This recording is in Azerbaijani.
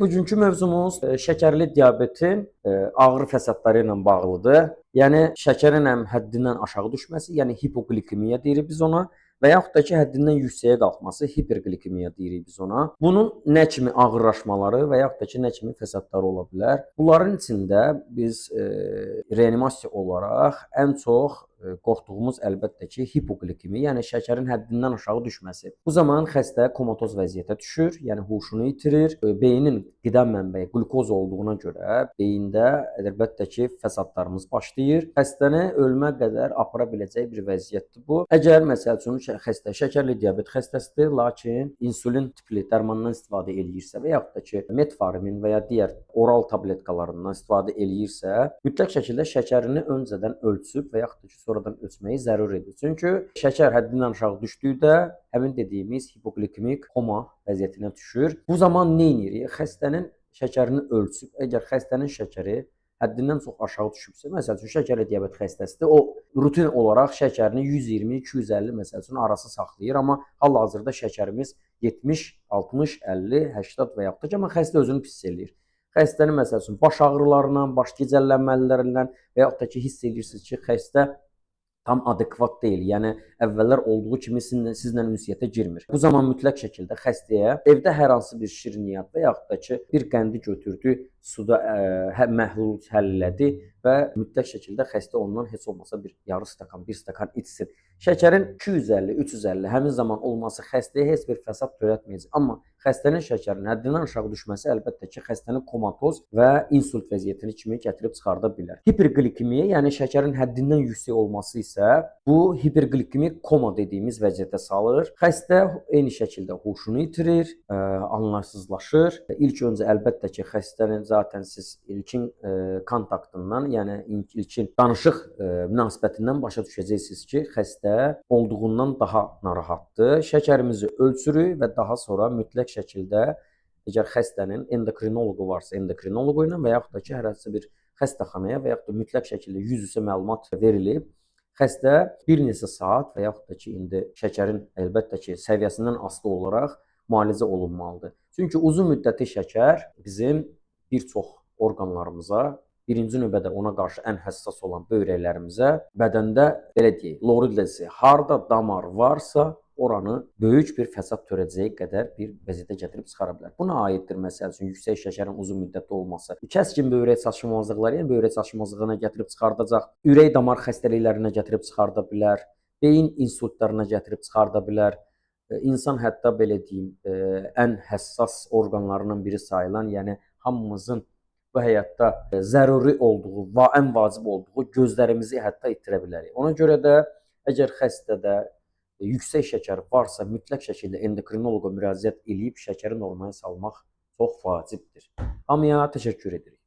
Bugünkü mövzumuz şəkərli diabetin ağır fəsadları ilə bağlıdır. Yəni şəkərin həm həddindən aşağı düşməsi, yəni hipoqlikemiya deyirik biz ona və yaxud da ki, həddindən yüksəyə qalxması, hiperqlikemiya deyirik biz ona. Bunun nə kimi ağırlaşmaları və yaxud da ki, nə kimi fəsadları ola bilər? Bunların içində biz reanimasiya olaraq ən çox qorxduğumuz əlbəttə ki, hipoqlikemiya, yəni şəkərin həddindən aşağı düşməsi. Bu zaman xəstə komatoz vəziyyətə düşür, yəni huşunu itirir. Beynin qida mənbəyi qlukoz olduğuna görə beyində əlbəttə ki, fəsadlarımız başlayır. Xəstəni ölümə qədər apara biləcək bir vəziyyətdir bu. Əgər məsəl üçün xəstə şəkərli diabet xəstəsidir, lakin insulin tipli dərmandan istifadə eləyirsə və yaxud da ki, metformin və ya digər oral tabletkalarından istifadə eləyirsə, mütləq şəkildə şəkərini öncədən ölçüb və yaxud da ki, sonradan ölçməyi zəruridir. Çünki şəkər həddindən aşağı düşdükdə həmin dediyimiz hipoglikemik koma vəziyyətinə düşür. Bu zaman nə edirik? Xəstənin şəkərini ölçüb, əgər xəstənin şəkəri həddindən çox aşağı düşübsə, məsəl üçün şəkərli diabet xəstəsidir, o rutin olaraq şəkərini 120-250 məsəl üçün arası saxlayır, amma hal-hazırda şəkərimiz 70, 60, 50, 80 və yaxud da ki, amma xəstə özünü pis eləyir. Xəstənin məsəl üçün baş ağrılarından, baş gicəllənmələrindən və yaxud da ki, hiss edirsiniz ki, xəstə tam adekvat deyil. Yəni əvvəllər olduğu kimi sizlə ünsiyyətə girmir. Bu zaman mütləq şəkildə xəstəyə evdə hər hansı bir şirniyyat və yaxud da ki, bir qəndi götürdü, suda məhlul həll elədi və mütləq şəkildə xəstə ondan heç olmasa bir yarım stakan, 1 stakan içsin. Şəkərin 250, 350 həmin zaman olması xəstəyə heç bir fəsad törətməyəcək. Amma xəstənin şəkərinin həddindən aşağı düşməsi əlbəttə ki, xəstəni komatoz və insult vəziyyətini kimi gətirib çıxarda bilər. Hiperqlikemiya, yəni şəkərin həddindən yüksək olması isə bu hiperqlikemik koma dediyimiz vəziyyətə salır. Xəstə eyni şəkildə huşunu itirir, anlarsızlaşır. İlk öncə əlbəttə ki, xəstənin zaten siz ilkin kontaktından, yəni ilkin danışıq münasibətindən başa düşəcəksiniz ki, xəstə olduğundan daha narahatdır. Şəkərimizi ölçürük və daha sonra mütləq şəkildə əgər xəstənin endokrinoloqu varsa, endokrinoloqu ilə və yaxud da ki, hər hansı bir xəstəxanaya və yaxud da mütləq şəkildə yüz üzə məlumat verilib, xəstə bir neçə saat və yaxud da ki, indi şəkərin əlbəttə ki, səviyyəsindən asılı olaraq müalicə olunmalıdır. Çünki uzun müddətli şəkər bizim bir çox orqanlarımıza, birinci növbədə ona qarşı ən həssas olan böbrəklərimizə, bədəndə belə deyək, loridlesi, harda damar varsa, oranı böyük bir fəsad törədəcəyi qədər bir vəziyyətə gətirib çıxara bilər. Buna aiddir məsəl üçün yüksək şəkərin uzun müddətli olması. Kəskin böyrək çatışmazlıqları, yəni böyrək çatışmazlığına gətirib çıxardacaq, ürək damar xəstəliklərinə gətirib çıxarda bilər, beyin insultlarına gətirib çıxarda bilər. İnsan hətta belə deyim, ən həssas orqanlarından biri sayılan, yəni hamımızın bu həyatda zəruri olduğu, ən vacib olduğu gözlərimizi hətta itirə bilərik. Ona görə də əgər xəstədə yüksək şəkər varsa, mütləq şəkildə endokrinoloqa müraciət edib şəkəri normaya salmaq çox vacibdir. Hamıya təşəkkür edirik.